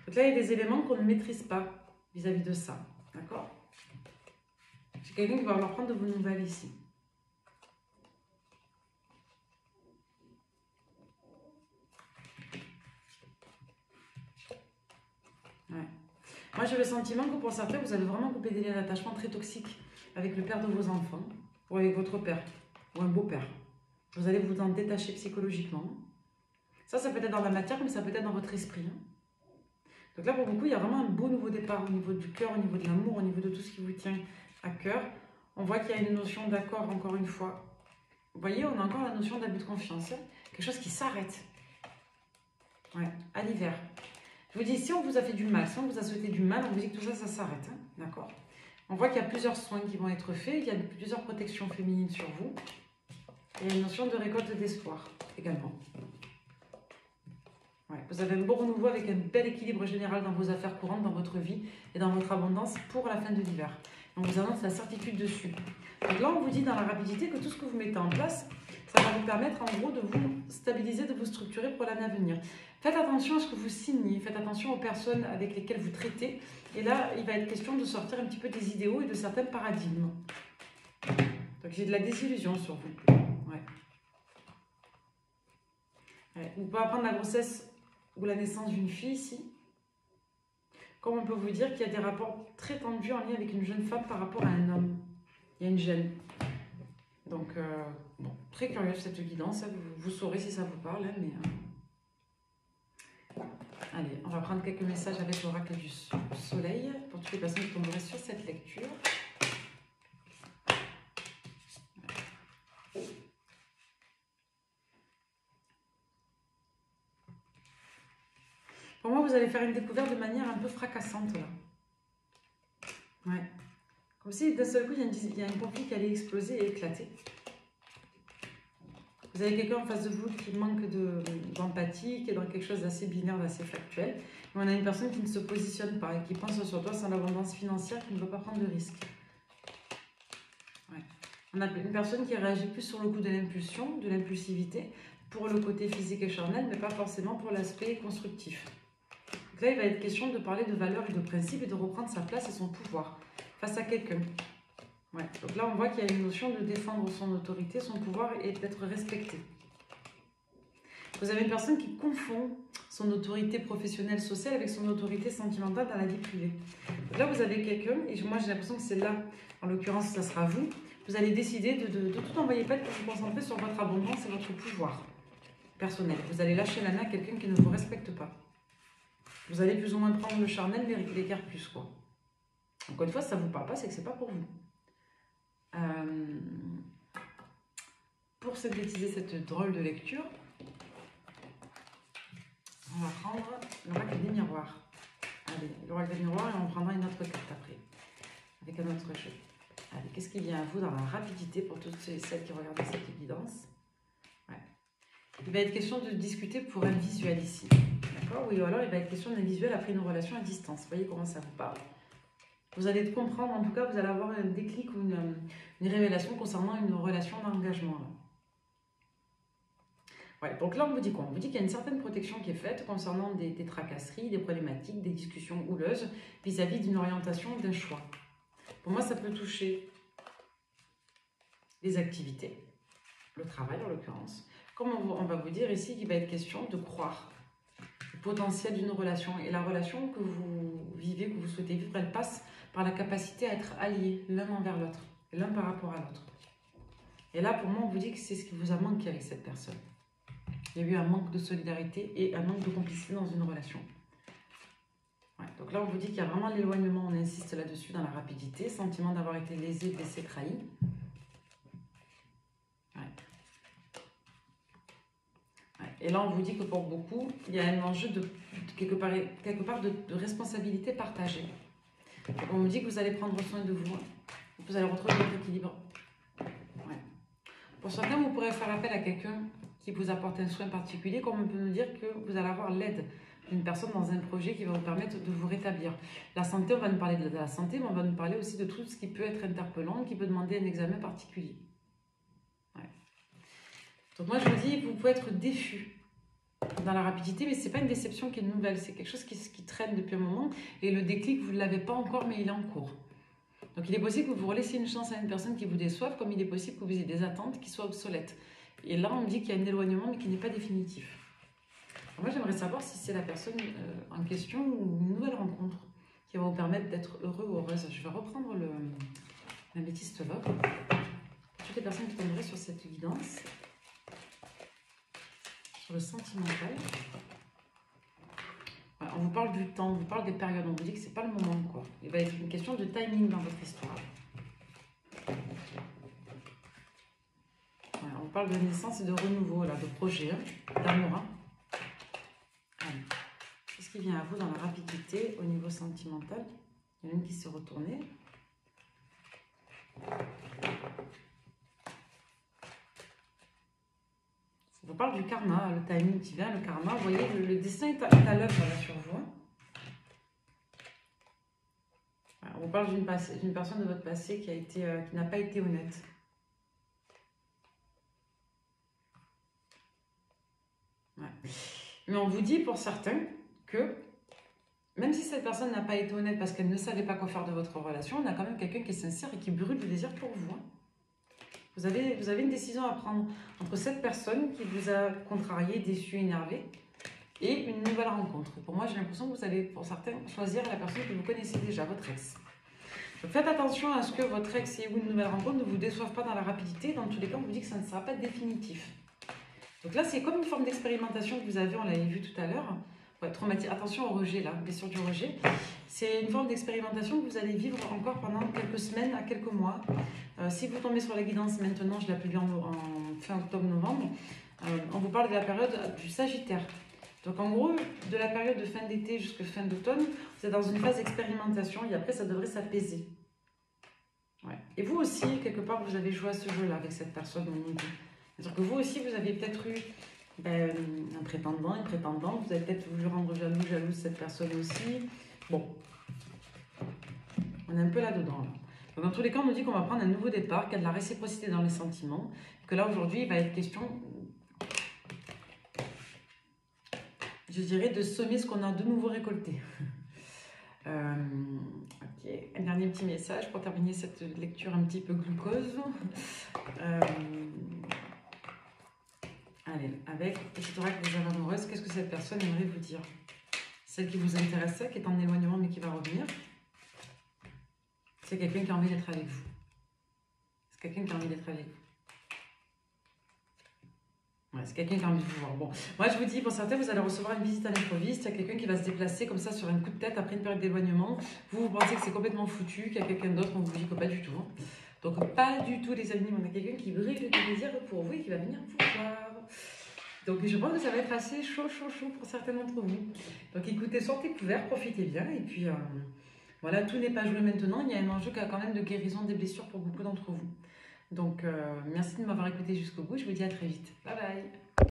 Speaker 1: Donc là, il y a des éléments qu'on ne maîtrise pas vis-à-vis de ça. D'accord? J'ai quelqu'un qui va vouloir prendre de vos nouvelles ici. Ouais. Moi, j'ai le sentiment que pour certains, vous avez vraiment coupé des liens d'attachement très toxiques avec le père de vos enfants ou avec votre père ou un beau-père. Vous allez vous en détacher psychologiquement. Ça peut être dans la matière, mais ça peut être dans votre esprit. Donc là, pour beaucoup, il y a vraiment un beau nouveau départ au niveau du cœur, au niveau de l'amour, au niveau de tout ce qui vous tient à cœur. On voit qu'il y a une notion d'accord, encore une fois. Vous voyez, on a encore la notion d'abus de confiance. Quelque chose qui s'arrête. Ouais, à l'hiver. Je vous dis, si on vous a fait du mal, si on vous a souhaité du mal, on vous dit que tout ça, ça s'arrête. D'accord? On voit qu'il y a plusieurs soins qui vont être faits. Il y a plusieurs protections féminines sur vous. Et il y a une notion de récolte d'espoir également. Ouais, vous avez un beau renouveau avec un bel équilibre général dans vos affaires courantes, dans votre vie et dans votre abondance pour la fin de l'hiver. On vous annonce la certitude dessus. Donc là, on vous dit dans la rapidité que tout ce que vous mettez en place, ça va vous permettre en gros de vous stabiliser, de vous structurer pour l'année à venir. Faites attention à ce que vous signez, faites attention aux personnes avec lesquelles vous traitez. Et là, il va être question de sortir un petit peu des idéaux et de certains paradigmes. Donc j'ai de la désillusion sur vous. Ouais. Ouais. Vous pouvez apprendre la grossesse ou la naissance d'une fille ici. Comme on peut vous dire qu'il y a des rapports très tendus en lien avec une jeune femme par rapport à un homme. Il y a une gêne. Donc, bon, très curieuse cette guidance. Vous saurez si ça vous parle. Mais, allez, on va prendre quelques messages avec l'oracle du soleil pour toutes les personnes qui tomberaient sur cette lecture. Pour moi, vous allez faire une découverte de manière un peu fracassante, là. Ouais. Comme si d'un seul coup, il y a un conflit qui allait exploser et éclater. Vous avez quelqu'un en face de vous qui manque d'empathie, qui est dans quelque chose d'assez binaire, d'assez factuel. Et on a une personne qui ne se positionne pas et qui pense sur toi sans l'abondance financière, qui ne veut pas prendre de risques. Ouais. On a une personne qui réagit plus sur le coup de l'impulsion, de l'impulsivité, pour le côté physique et charnel, mais pas forcément pour l'aspect constructif. Donc là, il va être question de parler de valeurs et de principes et de reprendre sa place et son pouvoir face à quelqu'un. Ouais. Donc là, on voit qu'il y a une notion de défendre son autorité, son pouvoir et d'être respecté. Vous avez une personne qui confond son autorité professionnelle, sociale avec son autorité sentimentale dans la vie privée. Donc là, vous avez quelqu'un, et moi j'ai l'impression que c'est là, en l'occurrence, ça sera vous. Vous allez décider de tout envoyer pas, de vous concentrer sur votre abondance et votre pouvoir personnel. Vous allez lâcher la main à quelqu'un qui ne vous respecte pas. Vous allez plus ou moins prendre le charnel, mais l'écart plus, quoi. Encore une fois, si ça ne vous parle pas, c'est que ce n'est pas pour vous. Pour synthétiser cette drôle de lecture, on va prendre l'oracle des miroirs. Allez, l'oracle des miroirs et on prendra une autre carte après, avec un autre jeu. Allez, qu'est-ce qui vient à vous dans la rapidité pour toutes celles qui regardent cette évidence? Ouais. Il va être question de discuter pour un visuel ici. D'accord? Oui, ou alors il va être question d'un visuel après une relation à distance. Vous voyez comment ça vous parle? Vous allez comprendre, en tout cas, vous allez avoir un déclic ou une révélation concernant une relation d'engagement. Ouais, donc là, on vous dit quoi? On vous dit qu'il y a une certaine protection qui est faite concernant des tracasseries, des problématiques, des discussions houleuses vis-à-vis d'une orientation, d'un choix. Pour moi, ça peut toucher les activités, le travail en l'occurrence. Comme on va vous dire ici qu'il va être question de croire au potentiel d'une relation. Et la relation que vous vivez, que vous souhaitez vivre, elle passe par la capacité à être alliés l'un envers l'autre, l'un par rapport à l'autre. Et là, pour moi, on vous dit que c'est ce qui vous a manqué avec cette personne. Il y a eu un manque de solidarité et un manque de complicité dans une relation. Ouais, donc là, on vous dit qu'il y a vraiment l'éloignement, on insiste là-dessus dans la rapidité, sentiment d'avoir été lésé, blessé, trahi. Ouais. Ouais. Et là, on vous dit que pour beaucoup, il y a un enjeu de quelque part de responsabilité partagée. Donc on vous dit que vous allez prendre soin de vous, vous allez retrouver votre équilibre. Ouais. Pour certains, vous pourrez faire appel à quelqu'un qui vous apporte un soin particulier, comme on peut nous dire que vous allez avoir l'aide d'une personne dans un projet qui va vous permettre de vous rétablir. La santé, on va nous parler de la santé, mais on va nous parler aussi de tout ce qui peut être interpellant, qui peut demander un examen particulier. Ouais. Donc moi, je vous dis, vous pouvez être déçu dans la rapidité, mais ce n'est pas une déception qui est nouvelle, c'est quelque chose qui traîne depuis un moment, et le déclic, vous ne l'avez pas encore, mais il est en cours. Donc il est possible que vous relaissiez une chance à une personne qui vous déçoive, comme il est possible que vous ayez des attentes qui soient obsolètes. Et là, on me dit qu'il y a un éloignement, mais qui n'est pas définitif. Alors moi, j'aimerais savoir si c'est la personne en question ou une nouvelle rencontre qui va vous permettre d'être heureux ou heureuse. Je vais reprendre l'améthyste love. Toutes les personnes qui tomberaient sur cette guidance, sur le sentimental. Voilà, on vous parle du temps, on vous parle des périodes, on vous dit que c'est pas le moment, quoi. Il va être une question de timing dans votre histoire. Voilà, on parle de naissance et de renouveau, là, de projet, d'amour. Qu'est-ce qui vient à vous dans la rapidité au niveau sentimental? Il y en a une qui s'est retournée. On vous parle du karma, le timing qui vient, le karma. Vous voyez, le destin est à l'œuvre là sur vous. On vous parle d'une personne de votre passé qui n'a pas été honnête. Ouais. Mais on vous dit pour certains que même si cette personne n'a pas été honnête parce qu'elle ne savait pas quoi faire de votre relation, on a quand même quelqu'un qui est sincère et qui brûle de désir pour vous. Vous avez une décision à prendre entre cette personne qui vous a contrarié, déçu, énervé et une nouvelle rencontre. Pour moi, j'ai l'impression que vous allez, pour certains, choisir la personne que vous connaissez déjà, votre ex. Donc faites attention à ce que votre ex et ou une nouvelle rencontre ne vous déçoivent pas dans la rapidité. Dans tous les cas, on vous dit que ça ne sera pas définitif. Donc là, c'est comme une forme d'expérimentation que vous avez, on l'avait vu tout à l'heure. Ouais, attention au rejet, là, blessure du rejet. C'est une forme d'expérimentation que vous allez vivre encore pendant quelques semaines à quelques mois. Si vous tombez sur la guidance maintenant, je l'ai publiée en fin octobre-novembre, on vous parle de la période du Sagittaire. Donc en gros, de la période de fin d'été jusqu'à fin d'automne, vous êtes dans une phase d'expérimentation et après, ça devrait s'apaiser. Ouais. Et vous aussi, quelque part, vous avez joué à ce jeu-là avec cette personne. C'est-à-dire que vous aussi, vous avez peut-être eu un prétendant, une prétendante, vous avez peut-être voulu rendre jalouse cette personne aussi. Bon, on est un peu là-dedans. Là. Donc, dans tous les cas, on nous dit qu'on va prendre un nouveau départ, qu'il y a de la réciprocité dans les sentiments, que là, aujourd'hui, il va être question, je dirais, de semer ce qu'on a de nouveau récolté. Ok, un dernier petit message pour terminer cette lecture un petit peu glucose. Allez, avec l'oracle des âmes amoureuses, qu'est-ce que cette personne aimerait vous dire? Celle qui vous intéressait, qui est en éloignement mais qui va revenir. C'est quelqu'un qui a envie d'être avec vous. C'est quelqu'un qui a envie d'être avec vous. Ouais, c'est quelqu'un qui a envie de vous voir. Bon, moi je vous dis, pour certains, vous allez recevoir une visite à l'improviste. Il y a quelqu'un qui va se déplacer comme ça sur un coup de tête après une période d'éloignement. Vous pensez que c'est complètement foutu, qu'il y a quelqu'un d'autre, on vous dit que pas du tout. Donc pas du tout les amis, on a quelqu'un qui brille de plaisir pour vous et qui va venir vous voir. Donc je pense que ça va être assez chaud pour certains d'entre vous. Donc écoutez, sortez couverts, profitez bien. Et puis voilà, tout n'est pas joué maintenant. Il y a un enjeu quand même de guérison des blessures pour beaucoup d'entre vous. Donc merci de m'avoir écouté jusqu'au bout. Je vous dis à très vite. Bye bye.